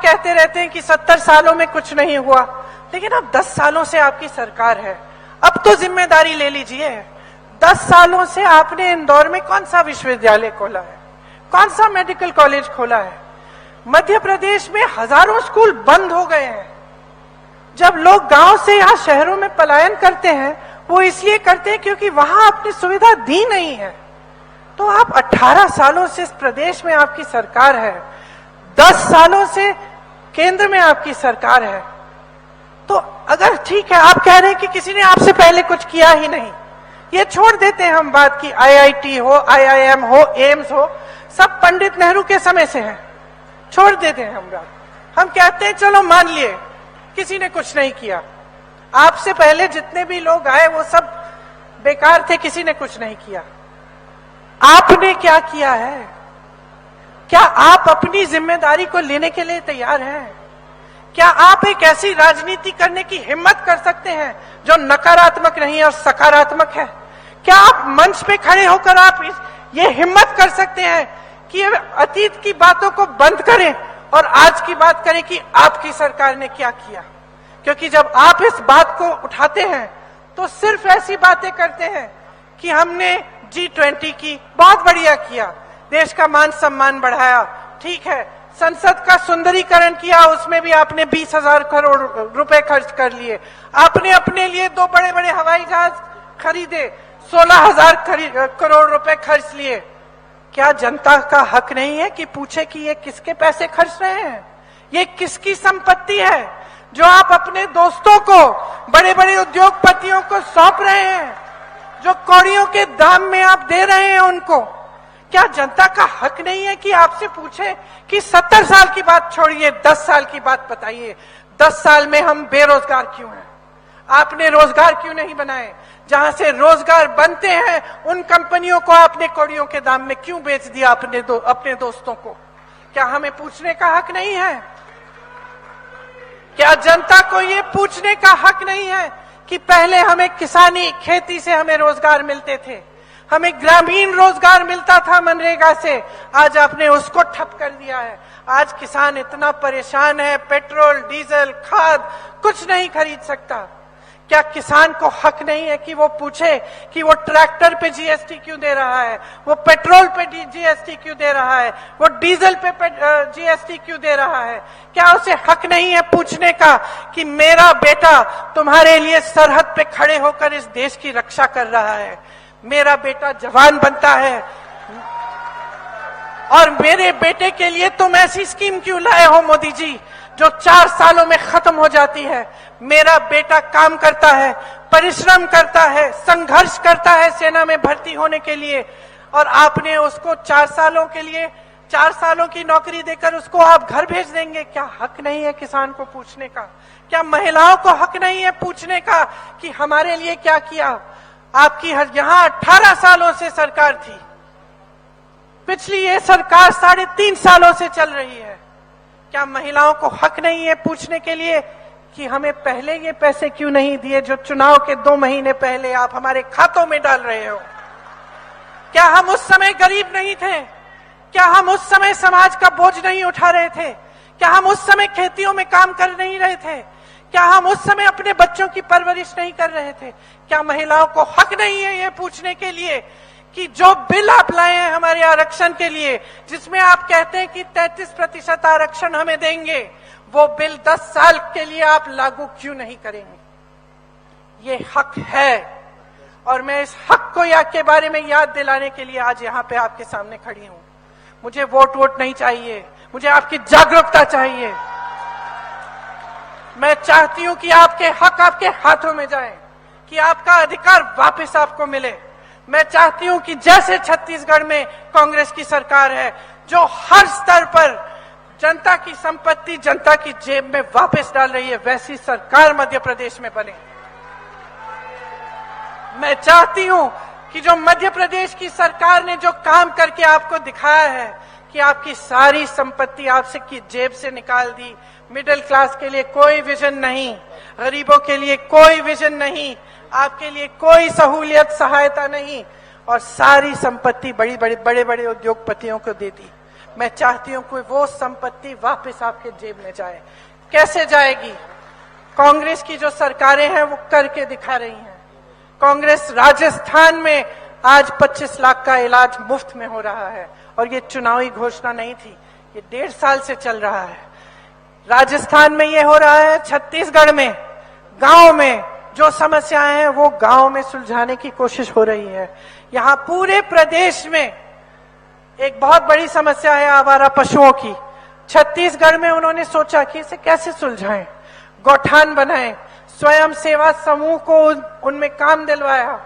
कहते रहते हैं कि 70 सालों में कुछ नहीं हुआ, लेकिन अब 10 सालों से आपकी सरकार है, अब तो जिम्मेदारी ले लीजिए। 10 सालों से आपने इंदौर में कौन सा विश्वविद्यालय खोला है, कौन सा मेडिकल कॉलेज खोला है? मध्य प्रदेश में हजारों स्कूल बंद हो गए हैं। जब लोग गांव से यहाँ शहरों में पलायन करते हैं, वो इसलिए करते हैं क्योंकि वहां आपने सुविधा दी नहीं है। तो आप 18 सालों से इस प्रदेश में आपकी सरकार है, 10 सालों से केंद्र में आपकी सरकार है। तो अगर ठीक है, आप कह रहे हैं कि किसी ने आपसे पहले कुछ किया ही नहीं, ये छोड़ देते हैं हम बात की IIT हो, IIM हो, एम्स हो, सब पंडित नेहरू के समय से है, छोड़ देते हैं हम बात। हम कहते हैं चलो मान लिए किसी ने कुछ नहीं किया, आपसे पहले जितने भी लोग आए वो सब बेकार थे, किसी ने कुछ नहीं किया। आपने क्या किया है? क्या आप अपनी जिम्मेदारी को लेने के लिए तैयार हैं? क्या आप एक ऐसी राजनीति करने की हिम्मत कर सकते हैं जो नकारात्मक नहीं है और सकारात्मक है? क्या आप मंच पे खड़े होकर आप ये हिम्मत कर सकते हैं कि अतीत की बातों को बंद करें और आज की बात करें कि आपकी सरकार ने क्या किया? क्योंकि जब आप इस बात को उठाते हैं तो सिर्फ ऐसी बातें करते हैं कि हमने G20 की, बहुत बढ़िया किया, देश का मान सम्मान बढ़ाया, ठीक है, संसद का सुंदरीकरण किया, उसमें भी आपने 20,000 करोड़ रुपए खर्च कर लिए, आपने अपने लिए 2 बड़े बड़े हवाई जहाज खरीदे, 16,000 करोड़ रुपए खर्च लिए। क्या जनता का हक नहीं है कि पूछे कि ये किसके पैसे खर्च रहे हैं, ये किसकी संपत्ति है जो आप अपने दोस्तों को, बड़े बड़े उद्योगपतियों को सौंप रहे हैं, जो कौड़ियों के दाम में आप दे रहे हैं उनको? क्या जनता का हक नहीं है कि आपसे पूछे कि 70 साल की बात छोड़िए, 10 साल की बात बताइए, 10 साल में हम बेरोजगार क्यों हैं? आपने रोजगार क्यों नहीं बनाए? जहां से रोजगार बनते हैं उन कंपनियों को आपने कौड़ियों के दाम में क्यों बेच दिया अपने दोस्तों को? क्या हमें पूछने का हक नहीं है? क्या जनता को ये पूछने का हक नहीं है कि पहले हमें किसानी, खेती से हमें रोजगार मिलते थे, हमें ग्रामीण रोजगार मिलता था मनरेगा से, आज आपने उसको ठप कर दिया है। आज किसान इतना परेशान है, पेट्रोल, डीजल, खाद कुछ नहीं खरीद सकता। क्या किसान को हक नहीं है कि वो पूछे कि वो ट्रैक्टर पे GST क्यों दे रहा है, वो पेट्रोल पे GST क्यों दे रहा है, वो डीजल पे GST क्यों दे रहा है? क्या उसे हक नहीं है पूछने का कि मेरा बेटा तुम्हारे लिए सरहद पे खड़े होकर इस देश की रक्षा कर रहा है, मेरा बेटा जवान बनता है, और मेरे बेटे के लिए तुम ऐसी स्कीम क्यों लाए हो मोदी जी जो 4 सालों में खत्म हो जाती है? मेरा बेटा काम करता है, परिश्रम करता है, संघर्ष करता है सेना में भर्ती होने के लिए, और आपने उसको 4 सालों के लिए 4 सालों की नौकरी देकर उसको आप घर भेज देंगे? क्या हक नहीं है किसान को पूछने का? क्या महिलाओं को हक नहीं है पूछने का कि हमारे लिए क्या किया? आपकी यहां 18 सालों से सरकार थी, पिछली ये सरकार 3.5 सालों से चल रही है। क्या महिलाओं को हक नहीं है पूछने के लिए कि हमें पहले ये पैसे क्यों नहीं दिए जो चुनाव के 2 महीने पहले आप हमारे खातों में डाल रहे हो? क्या हम उस समय गरीब नहीं थे? क्या हम उस समय समाज का बोझ नहीं उठा रहे थे? क्या हम उस समय खेतियों में काम कर नहीं रहे थे? क्या हम उस समय अपने बच्चों की परवरिश नहीं कर रहे थे? क्या महिलाओं को हक नहीं है ये पूछने के लिए कि जो बिल आप लाए हैं हमारे आरक्षण के लिए, जिसमें आप कहते हैं कि 33% आरक्षण हमें देंगे, वो बिल 10 साल के लिए आप लागू क्यों नहीं करेंगे? ये हक है, और मैं इस हक को के बारे में याद दिलाने के लिए आज यहाँ पे आपके सामने खड़ी हूं। मुझे वोट नहीं चाहिए, मुझे आपकी जागरूकता चाहिए। मैं चाहती हूं कि आपके हक आपके हाथों में जाए, कि आपका अधिकार वापस आपको मिले। मैं चाहती हूं कि जैसे छत्तीसगढ़ में कांग्रेस की सरकार है जो हर स्तर पर जनता की संपत्ति जनता की जेब में वापस डाल रही है, वैसी सरकार मध्य प्रदेश में बने। मैं चाहती हूं कि जो मध्य प्रदेश की सरकार ने जो काम करके आपको दिखाया है कि आपकी सारी संपत्ति आपसे की जेब से निकाल दी, मिडिल क्लास के लिए कोई विजन नहीं, गरीबों के लिए कोई विजन नहीं, आपके लिए कोई सहूलियत सहायता नहीं, और सारी संपत्ति बड़े बड़े उद्योगपतियों को दे दी। मैं चाहती हूं कि वो संपत्ति वापस आपके जेब में जाए। कैसे जाएगी? कांग्रेस की जो सरकारें हैं वो करके दिखा रही हैं। कांग्रेस राजस्थान में आज 25 लाख का इलाज मुफ्त में हो रहा है, और ये चुनावी घोषणा नहीं थी, ये 1.5 साल से चल रहा है। राजस्थान में ये हो रहा है। छत्तीसगढ़ में गांव में जो समस्याएं हैं वो गांव में सुलझाने की कोशिश हो रही है। यहाँ पूरे प्रदेश में एक बहुत बड़ी समस्या है आवारा पशुओं की। छत्तीसगढ़ में उन्होंने सोचा कि इसे कैसे सुलझाएं, गौठान बनाएं, स्वयं सेवा समूह को उनमें काम दिलवाया।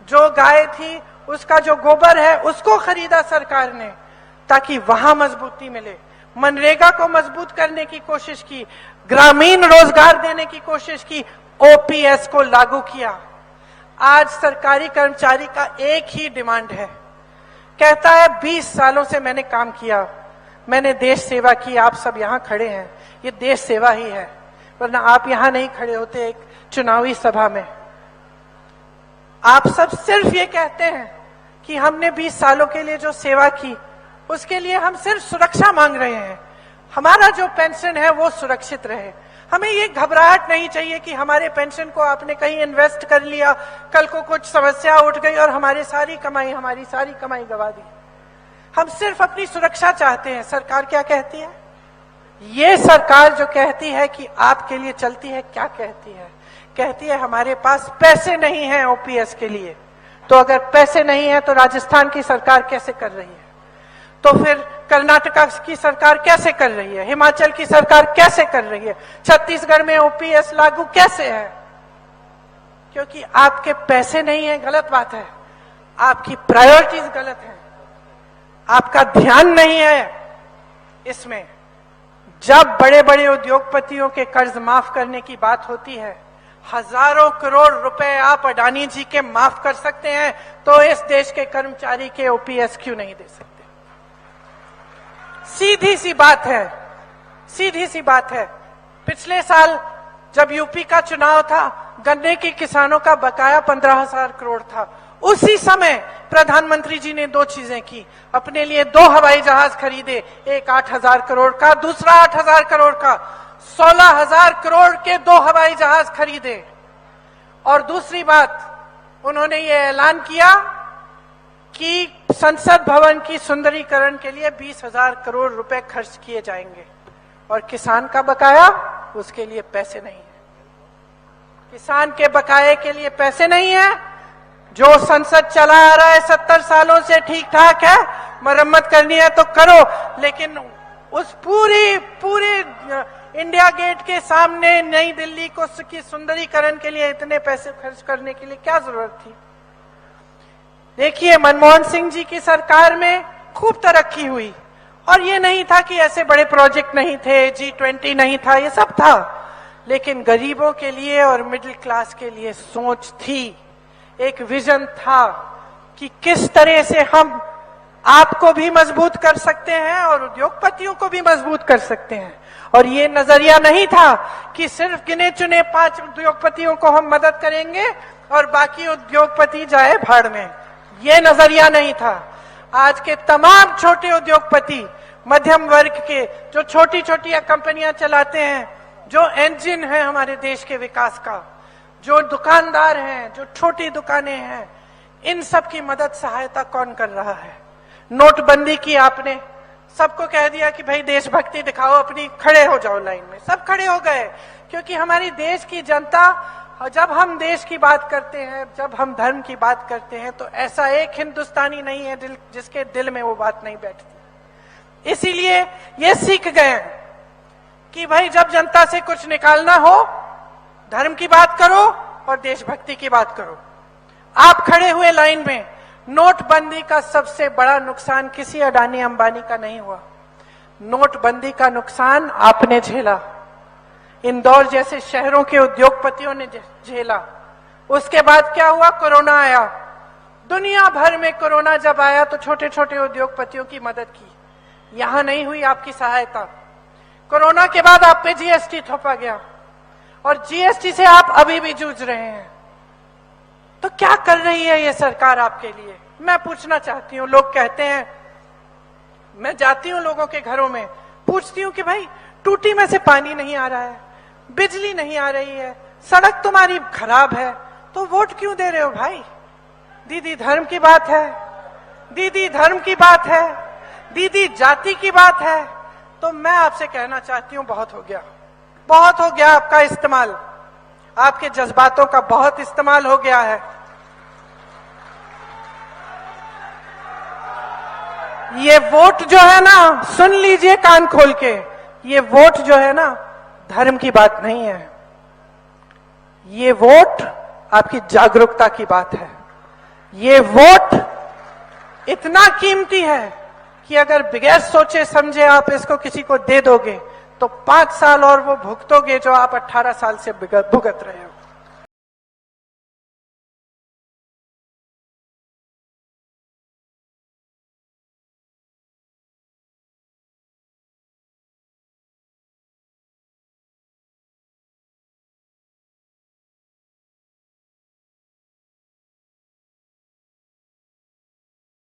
जो गाय थी उसका जो गोबर है उसको खरीदा सरकार ने, ताकि वहां मजबूती मिले। मनरेगा को मजबूत करने की कोशिश की, ग्रामीण रोजगार देने की कोशिश की, ओपीएस को लागू किया। आज सरकारी कर्मचारी का एक ही डिमांड है, कहता है 20 सालों से मैंने काम किया, मैंने देश सेवा की। आप सब यहाँ खड़े हैं, ये देश सेवा ही है, वरना आप यहाँ नहीं खड़े होते एक चुनावी सभा में। आप सब सिर्फ ये कहते हैं कि हमने 20 सालों के लिए जो सेवा की उसके लिए हम सिर्फ सुरक्षा मांग रहे हैं, हमारा जो पेंशन है वो सुरक्षित रहे। हमें ये घबराहट नहीं चाहिए कि हमारे पेंशन को आपने कहीं इन्वेस्ट कर लिया, कल को कुछ समस्या उठ गई और हमारी सारी कमाई गवा दी। हम सिर्फ अपनी सुरक्षा चाहते हैं। सरकार क्या कहती है? ये सरकार जो कहती है कि आपके लिए चलती है, क्या कहती है? कहती है हमारे पास पैसे नहीं हैं ओपीएस के लिए। तो अगर पैसे नहीं है तो राजस्थान की सरकार कैसे कर रही है? तो फिर कर्नाटका की सरकार कैसे कर रही है? हिमाचल की सरकार कैसे कर रही है? छत्तीसगढ़ में ओपीएस लागू कैसे है? क्योंकि आपके पैसे नहीं है, गलत बात है। आपकी प्रायोरिटीज गलत है, आपका ध्यान नहीं है इसमें। जब बड़े बड़े उद्योगपतियों के कर्ज माफ करने की बात होती है, हजारों करोड़ रुपए आप अडानी जी के माफ कर सकते हैं, तो इस देश के कर्मचारी के ओपीएस क्यों नहीं दे सकते? सीधी सी बात है, सीधी सी बात है। पिछले साल जब यूपी का चुनाव था, गन्ने के किसानों का बकाया 15,000 करोड़ था। उसी समय प्रधानमंत्री जी ने 2 चीजें की। अपने लिए 2 हवाई जहाज खरीदे, एक 8,000 करोड़ का, दूसरा 8,000 करोड़ का। 16,000 करोड़ के 2 हवाई जहाज खरीदे। और दूसरी बात, उन्होंने ये ऐलान किया कि संसद भवन की सुंदरीकरण के लिए 20,000 करोड़ रुपए खर्च किए जाएंगे। और किसान का बकाया, उसके लिए पैसे नहीं है। किसान के बकाये के लिए पैसे नहीं है। जो संसद चला आ रहा है 70 सालों से ठीक ठाक है, मरम्मत करनी है तो करो, लेकिन उस पूरी इंडिया गेट के सामने नई दिल्ली को की सुंदरीकरण के लिए इतने पैसे खर्च करने के लिए क्या जरूरत थी? देखिए, मनमोहन सिंह जी की सरकार में खूब तरक्की हुई, और ये नहीं था कि ऐसे बड़े प्रोजेक्ट नहीं थे, G20 नहीं था, ये सब था, लेकिन गरीबों के लिए और मिडिल क्लास के लिए सोच थी, एक विजन था कि किस तरह से हम आपको भी मजबूत कर सकते हैं और उद्योगपतियों को भी मजबूत कर सकते हैं। और ये नजरिया नहीं था कि सिर्फ गिने चुने 5 उद्योगपतियों को हम मदद करेंगे और बाकी उद्योगपति जाए भाड़ में। ये नजरिया नहीं था। आज के तमाम छोटे उद्योगपति, मध्यम वर्ग के, जो छोटी छोटी कंपनियां चलाते हैं, जो इंजन है हमारे देश के विकास का, जो दुकानदार हैं, जो छोटी दुकानें हैं, इन सब की मदद सहायता कौन कर रहा है? नोटबंदी की आपने, सबको कह दिया कि भाई देशभक्ति दिखाओ अपनी, खड़े हो जाओ लाइन में। सब खड़े हो गए, क्योंकि हमारी देश की जनता, जब हम देश की बात करते हैं, जब हम धर्म की बात करते हैं, तो ऐसा एक हिंदुस्तानी नहीं है जिसके दिल में वो बात नहीं बैठती। इसीलिए ये सीख गए कि भाई जब जनता से कुछ निकालना हो, धर्म की बात करो और देशभक्ति की बात करो। आप खड़े हुए लाइन में। नोटबंदी का सबसे बड़ा नुकसान किसी अडानी अंबानी का नहीं हुआ, नोटबंदी का नुकसान आपने झेला, इंदौर जैसे शहरों के उद्योगपतियों ने झेला। उसके बाद क्या हुआ? कोरोना आया। दुनिया भर में कोरोना जब आया तो छोटे छोटे उद्योगपतियों की मदद की, यहां नहीं हुई आपकी सहायता। कोरोना के बाद आप पे जीएसटी थोपा गया, और जीएसटी से आप अभी भी जूझ रहे हैं। तो क्या कर रही है ये सरकार आपके लिए? मैं पूछना चाहती हूं। लोग कहते हैं मैं जाती हूं लोगों के घरों में, पूछती हूं कि भाई टूटी में से पानी नहीं आ रहा है, बिजली नहीं आ रही है, सड़क तुम्हारी खराब है, तो वोट क्यों दे रहे हो भाई? दीदी धर्म की बात है, दीदी धर्म की बात है, दीदी जाति की बात है। तो मैं आपसे कहना चाहती हूं बहुत हो गया, बहुत हो गया आपका इस्तेमाल, आपके जज्बातों का बहुत इस्तेमाल हो गया है। ये वोट जो है ना, सुन लीजिए कान खोल के, ये वोट जो है ना धर्म की बात नहीं है, ये वोट आपकी जागरूकता की बात है। ये वोट इतना कीमती है कि अगर बगैर सोचे समझे आप इसको किसी को दे दोगे तो 5 साल और वो भुगतोगे जो आप 18 साल से भुगत रहे हो।